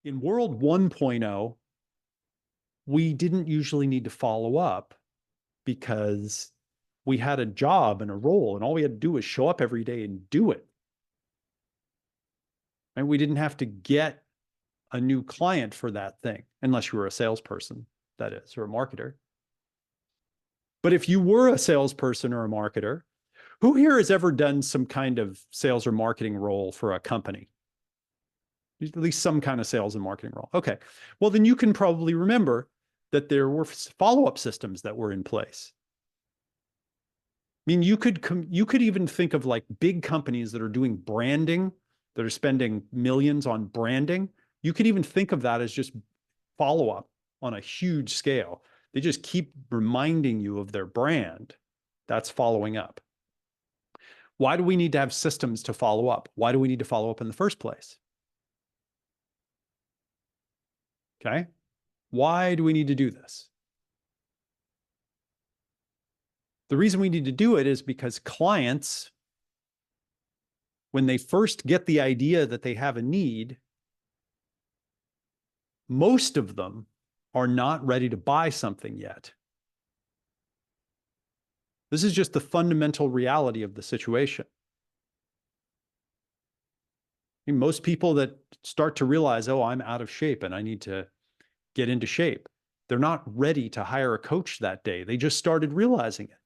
In world 1.0, we didn't usually need to follow up because we had a job and a role, and all we had to do was show up every day and do it. And we didn't have to get a new client for that thing, unless you were a salesperson, that is, or a marketer. But if you were a salesperson or a marketer, who here has ever done some kind of sales or marketing role for a company? At least some kind of sales and marketing role. Okay. Well, then you can probably remember that there were follow-up systems that were in place. I mean, you could even think of like big companies that are doing branding, that are spending millions on branding. You could even think of that as just follow-up on a huge scale. They just keep reminding you of their brand. That's following up. Why do we need to have systems to follow up? Why do we need to follow up in the first place? Okay. Why do we need to do this? The reason we need to do it is because clients, when they first get the idea that they have a need, most of them are not ready to buy something yet. This is just the fundamental reality of the situation. I mean, most people that start to realize, oh, I'm out of shape and I need to get into shape, they're not ready to hire a coach that day. They just started realizing it.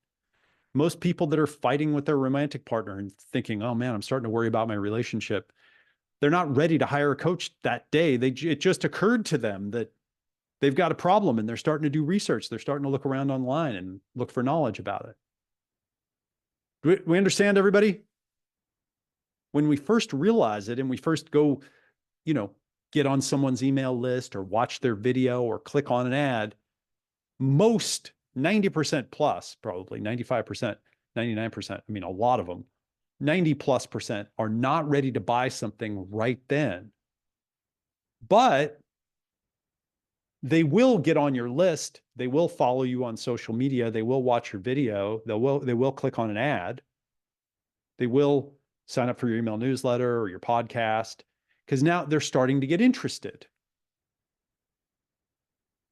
Most people that are fighting with their romantic partner and thinking, oh man, I'm starting to worry about my relationship, they're not ready to hire a coach that day. It just occurred to them that they've got a problem and they're starting to do research. They're starting to look around online and look for knowledge about it. Do we understand, everybody? When we first realize it and we first go, get on someone's email list or watch their video or click on an ad, most 90% plus, probably 95%, 99%, I mean, a lot of them, 90+% are not ready to buy something right then. But they will get on your list. They will follow you on social media. They will watch your video. They will click on an ad. They will sign up for your email newsletter or your podcast, because now they're starting to get interested.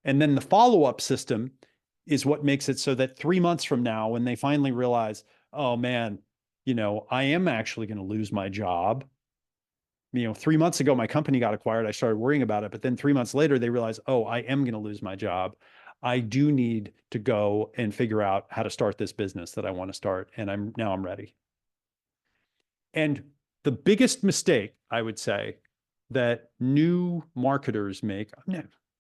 And then the follow-up system is what makes it so that 3 months from now, when they finally realize, oh man, I am actually going to lose my job. 3 months ago, my company got acquired. I started worrying about it. But then 3 months later, they realize, oh, I am going to lose my job. I do need to go and figure out how to start this business that I want to start. And I'm ready. And the biggest mistake, I would say, that new marketers make,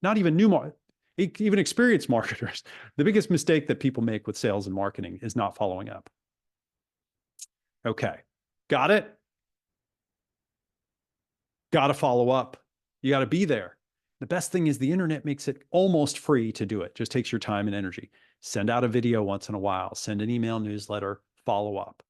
not even even experienced marketers, the biggest mistake that people make with sales and marketing is not following up. Okay, got it? Got to follow up. You got to be there. The best thing is the internet makes it almost free to do it. Just takes your time and energy. Send out a video once in a while, send an email newsletter, follow up.